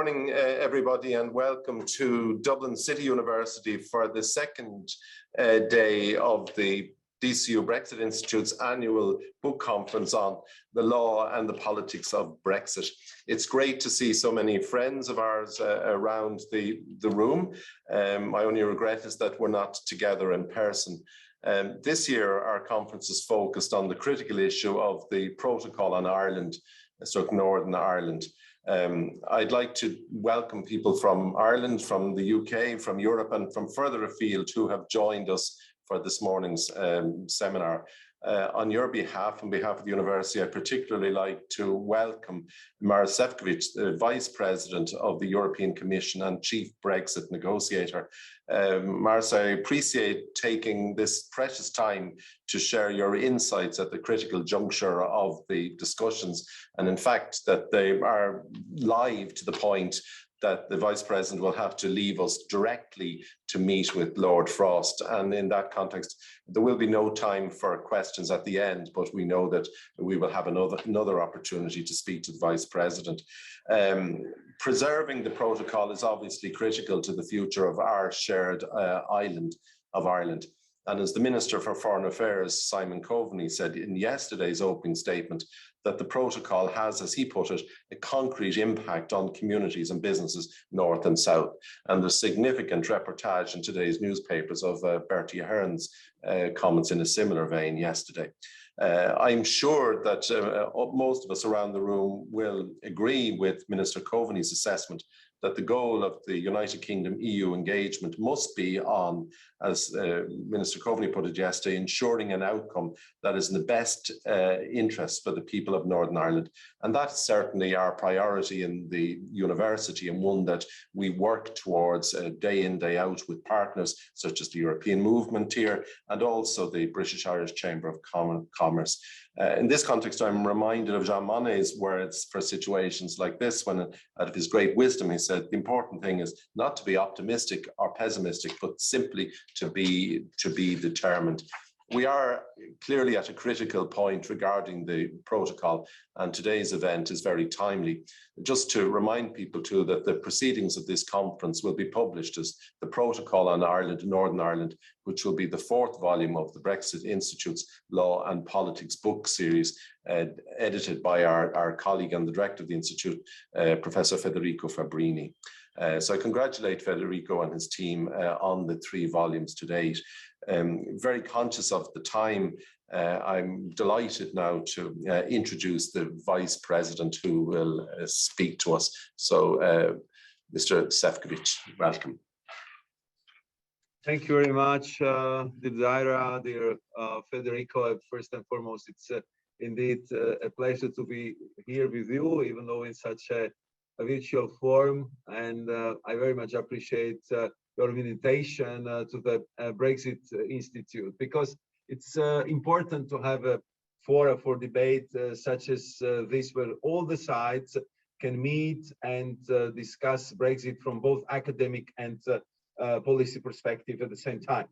morning, everybody, and welcome to Dublin City University for the second day of the DCU Brexit Institute's annual book conference on the law and the politics of Brexit. It's great to see so many friends of ours around the room. My only regret is that we're not together in person. This year, our conference is focused on the critical issue of the protocol on Ireland, Northern Ireland. I'd like to welcome people from Ireland, from the UK, from Europe, and from further afield who have joined us for this morning's seminar. On your behalf, on behalf of the university, I'd particularly like to welcome Maroš Šefčovič, the Vice President of the European Commission and Chief Brexit Negotiator. Maroš, I appreciate taking this precious time to share your insights at the critical juncture of the discussions, and in fact that they are live to the point that the Vice President will have to leave us directly to meet with Lord Frost. And in that context, there will be no time for questions at the end, but we know that we will have another opportunity to speak to the Vice President. Preserving the protocol is obviously critical to the future of our shared island of Ireland. And as the Minister for Foreign Affairs, Simon Coveney, said in yesterday's opening statement, that the protocol has, as he put it, a concrete impact on communities and businesses north and south. And there's significant reportage in today's newspapers of Bertie Ahern's comments in a similar vein yesterday. I'm sure that most of us around the room will agree with Minister Coveney's assessment that the goal of the United Kingdom EU engagement must be on, as Minister Coveney put it yesterday, ensuring an outcome that is in the best interest for the people of Northern Ireland. And that's certainly our priority in the university, and one that we work towards day in, day out with partners such as the European Movement here and also the British-Irish Chamber of Commerce. In this context, I'm reminded of Jean Monnet's words for situations like this, when, out of his great wisdom, he said, the important thing is not to be optimistic or pessimistic, but simply to be determined. We are clearly at a critical point regarding the protocol, and today's event is very timely. Just to remind people too that the proceedings of this conference will be published as the Protocol on Ireland, Northern Ireland, which will be the fourth volume of the Brexit Institute's Law and Politics book series, edited by our colleague and the director of the Institute, Professor Federico Fabbrini. So I congratulate Federico and his team on the 3 volumes to date. Very conscious of the time, I'm delighted now to introduce the Vice President who will speak to us. So, Mr. Šefčovič, welcome. Thank you very much, dear Daire, dear Federico. First and foremost, it's indeed a pleasure to be here with you, even though in such a virtual form. And I very much appreciate your invitation to the Brexit Institute, because it's important to have a forum for debate such as this, where all the sides can meet and discuss Brexit from both academic and policy perspective at the same time.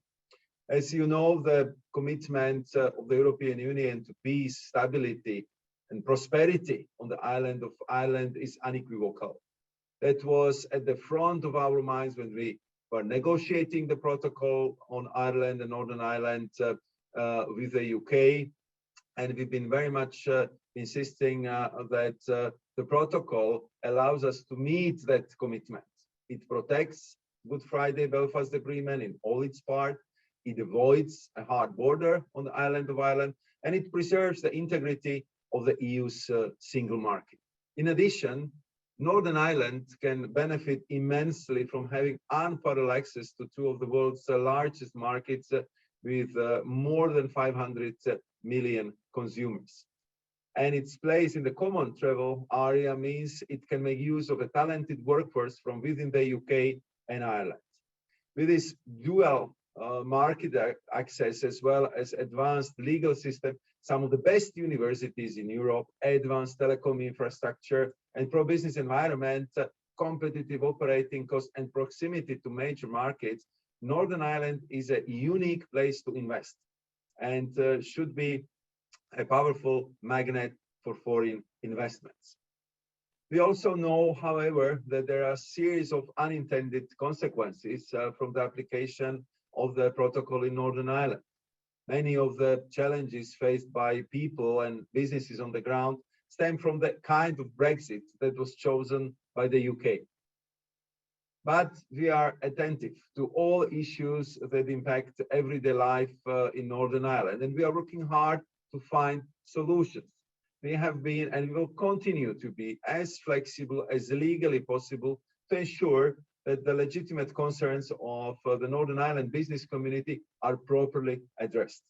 As you know, the commitment of the European Union to peace, stability, and prosperity on the island of Ireland is unequivocal. That was at the front of our minds when we were negotiating the protocol on Ireland and Northern Ireland with the UK, and we've been very much insisting that the protocol allows us to meet that commitment. It protects Good Friday Belfast Agreement in all its parts. It avoids a hard border on the island of Ireland, and it preserves the integrity of the EU's single market. In addition, Northern Ireland can benefit immensely from having unparalleled access to 2 of the world's largest markets with more than 500 million consumers. And its place in the common travel area means it can make use of a talented workforce from within the UK and Ireland. With this dual market access, as well as advanced legal system, some of the best universities in Europe, advanced telecom infrastructure, and pro-business environment, competitive operating costs, and proximity to major markets, Northern Ireland is a unique place to invest and should be a powerful magnet for foreign investments. We also know, however, that there are a series of unintended consequences from the application of the protocol in Northern Ireland. Many of the challenges faced by people and businesses on the ground stem from the kind of Brexit that was chosen by the UK. But we are attentive to all issues that impact everyday life in Northern Ireland, and we are working hard to find solutions. We have been and will continue to be as flexible as legally possible to ensure that the legitimate concerns of the Northern Ireland business community are properly addressed.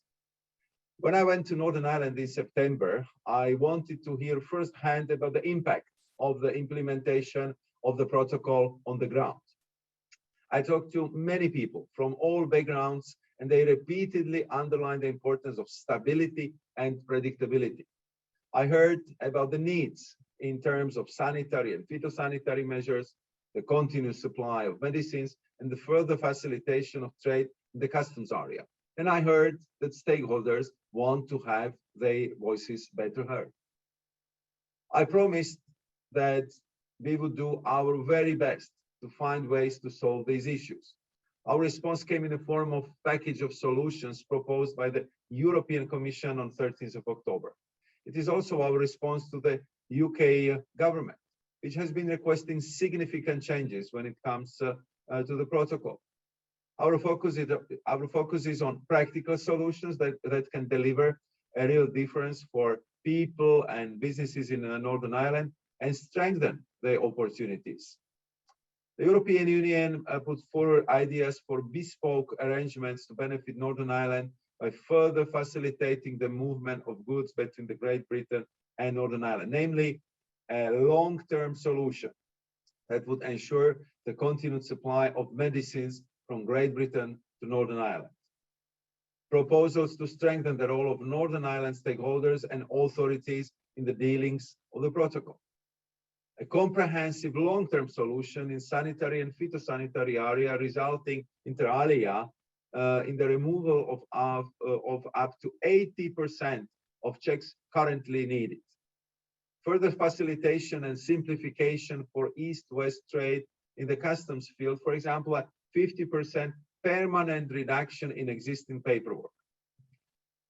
When I went to Northern Ireland in September, I wanted to hear firsthand about the impact of the implementation of the protocol on the ground. I talked to many people from all backgrounds, and they repeatedly underlined the importance of stability and predictability. I heard about the needs in terms of sanitary and phytosanitary measures, the continuous supply of medicines, and the further facilitation of trade in the customs area. And I heard that stakeholders want to have their voices better heard. I promised that we would do our very best to find ways to solve these issues. Our response came in the form of a package of solutions proposed by the European Commission on 13th of October. It is also our response to the UK government, which has been requesting significant changes when it comes to the protocol. Our focus is on practical solutions that can deliver a real difference for people and businesses in Northern Ireland and strengthen their opportunities. The European Union put forward ideas for bespoke arrangements to benefit Northern Ireland by further facilitating the movement of goods between the Great Britain and Northern Ireland, namely a long-term solution that would ensure the continued supply of medicines from Great Britain to Northern Ireland. Proposals to strengthen the role of Northern Ireland stakeholders and authorities in the dealings of the protocol. A comprehensive long-term solution in sanitary and phytosanitary area resulting inter alia in the removal of up to 80% of checks currently needed. Further facilitation and simplification for East-West trade in the customs field, for example, a 50% permanent reduction in existing paperwork.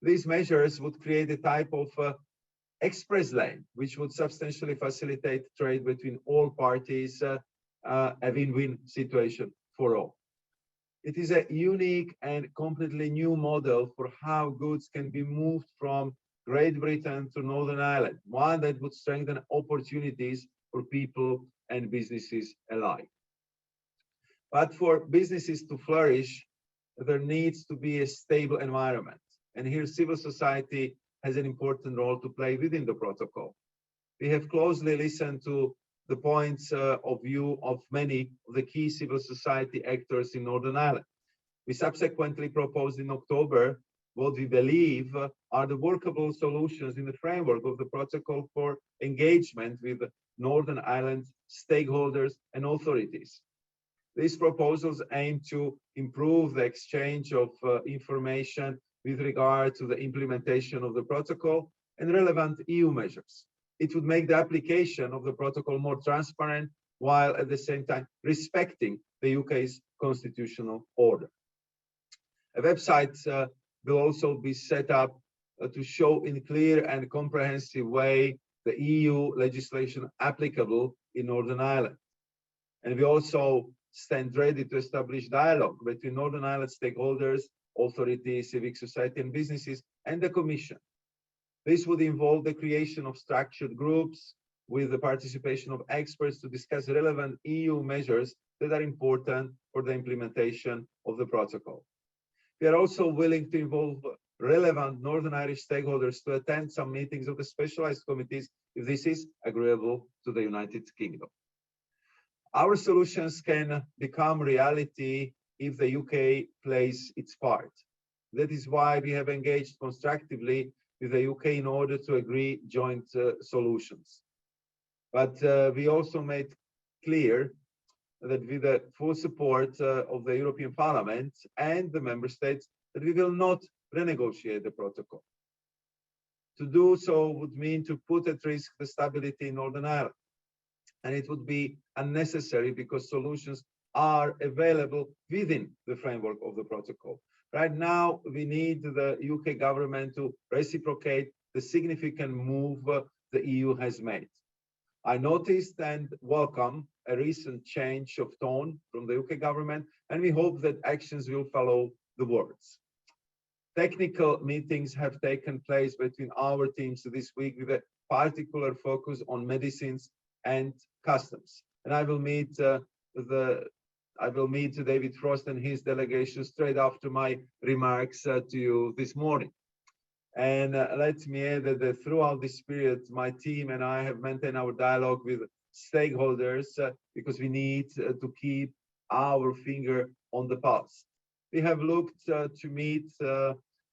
These measures would create a type of express lane, which would substantially facilitate trade between all parties, a win-win situation for all. It is a unique and completely new model for how goods can be moved from Great Britain to Northern Ireland, one that would strengthen opportunities for people and businesses alike. But for businesses to flourish, there needs to be a stable environment. And here civil society has an important role to play within the protocol. We have closely listened to the points of view of many of the key civil society actors in Northern Ireland. We subsequently proposed in October what we believe are the workable solutions in the framework of the protocol for engagement with Northern Ireland stakeholders and authorities. These proposals aim to improve the exchange of information with regard to the implementation of the protocol and relevant EU measures. It would make the application of the protocol more transparent, while at the same time respecting the UK's constitutional order. A website will also be set up to show in clear and comprehensive way the EU legislation applicable in Northern Ireland. And we also stand ready to establish dialogue between Northern Ireland stakeholders, authorities, civic society and businesses, and the Commission. This would involve the creation of structured groups with the participation of experts to discuss relevant EU measures that are important for the implementation of the protocol. We are also willing to involve relevant Northern Irish stakeholders to attend some meetings of the specialized committees if this is agreeable to the United Kingdom. Our solutions can become reality if the UK plays its part. That is why we have engaged constructively with the UK in order to agree joint solutions. But we also made clear that with the full support of the European Parliament and the Member States, that we will not renegotiate the protocol. To do so would mean to put at risk the stability in Northern Ireland. and it would be unnecessary because solutions are available within the framework of the protocol. Right now, we need the UK government to reciprocate the significant move the EU has made. I noticed and welcome a recent change of tone from the UK government, and we hope that actions will follow the words. Technical meetings have taken place between our teams this week with a particular focus on medicines and customs. And I will meet David Frost and his delegation straight after my remarks to you this morning. And let me add that throughout this period, my team and I have maintained our dialogue with stakeholders because we need to keep our finger on the pulse. We have looked to meet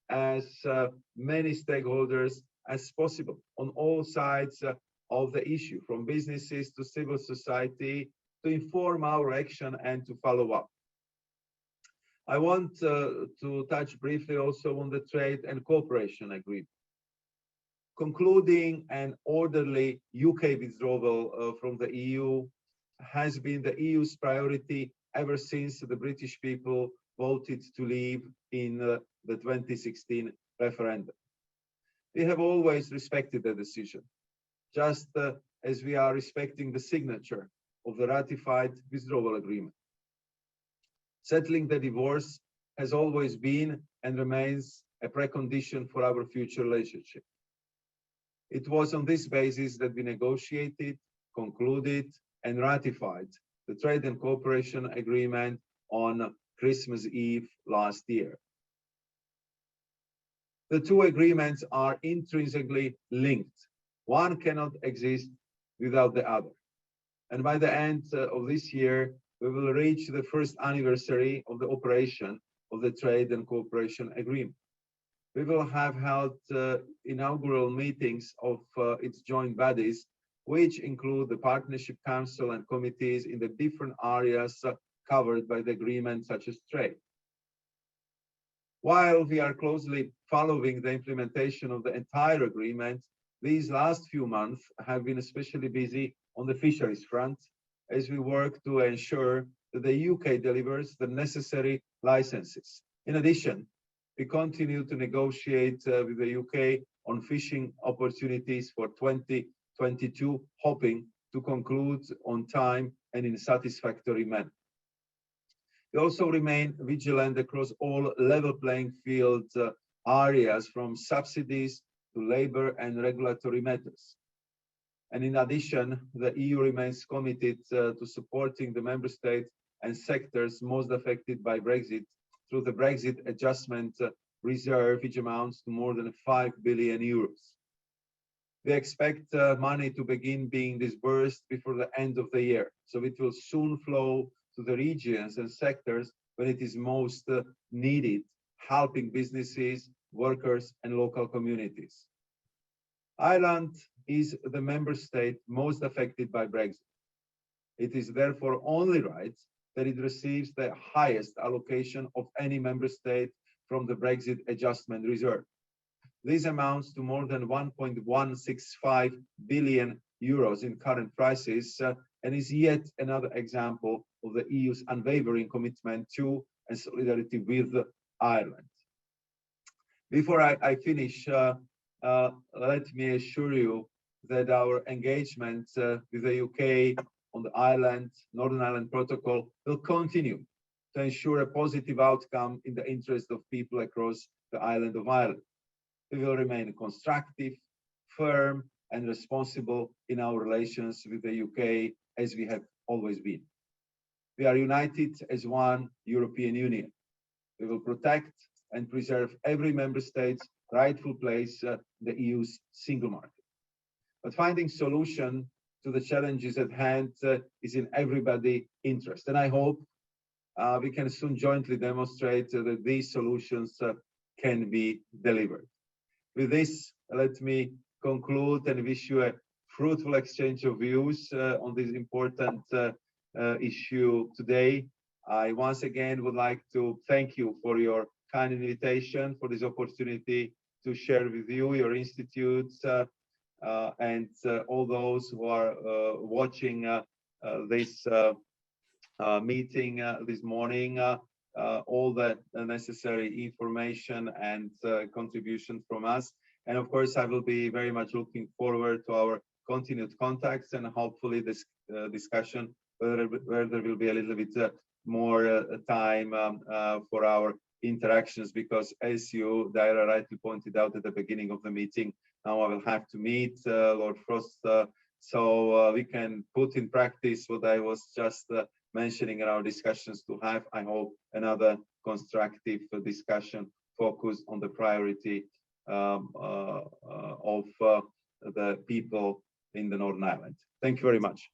as many stakeholders as possible on all sides of the issue, from businesses to civil society, to inform our action and to follow up. I want to touch briefly also on the trade and cooperation agreement. Concluding an orderly UK withdrawal from the EU has been the EU's priority ever since the British people voted to leave in the 2016 referendum. We have always respected the decision, just as we are respecting the signature of the ratified withdrawal agreement. Settling the divorce has always been and remains a precondition for our future relationship. It was on this basis that we negotiated, concluded, and ratified the trade and cooperation agreement on Christmas Eve last year. The two agreements are intrinsically linked. One cannot exist without the other. And by the end of this year, we will reach the first anniversary of the operation of the trade and cooperation agreement. We will have held inaugural meetings of its joint bodies, which include the Partnership Council and committees in the different areas covered by the agreement, such as trade. While we are closely following the implementation of the entire agreement, these last few months have been especially busy on the fisheries front, as we work to ensure that the UK delivers the necessary licenses. In addition, we continue to negotiate with the UK on fishing opportunities for 2022, hoping to conclude on time and in a satisfactory manner. We also remain vigilant across all level playing field areas, from subsidies to labor and regulatory matters. And in addition, the EU remains committed to supporting the member states and sectors most affected by Brexit through the Brexit Adjustment Reserve, which amounts to more than 5 billion euros. We expect money to begin being disbursed before the end of the year, so it will soon flow to the regions and sectors when it is most needed, helping businesses, workers, and local communities. Ireland is the member state most affected by Brexit. It is therefore only right that it receives the highest allocation of any member state from the Brexit Adjustment Reserve. This amounts to more than 1.165 billion euros in current prices and is yet another example of the EU's unwavering commitment to and solidarity with Ireland. Before I finish, let me assure you that our engagement with the UK on the Northern Ireland Protocol will continue to ensure a positive outcome in the interest of people across the island of Ireland. We will remain constructive, firm, and responsible in our relations with the UK, as we have always been. We are united as one European Union. We will protect and preserve every member state's rightful place in the EU's single market. But finding solution to the challenges at hand is in everybody's interest. And I hope we can soon jointly demonstrate that these solutions can be delivered. With this, let me conclude and wish you a fruitful exchange of views on this important issue today. I once again would like to thank you for your kind invitation, for this opportunity to share with you, your institutes, and all those who are watching this meeting this morning, all the necessary information and contribution from us. And of course, I will be very much looking forward to our continued contacts and hopefully this discussion where there will be a little bit more time for our interactions, because as you, Daire, rightly pointed out at the beginning of the meeting, now I will have to meet Lord Frost, so we can put in practice what I was just mentioning in our discussions, to have, I hope, another constructive discussion focused on the priority of the people in the Northern Ireland. Thank you very much.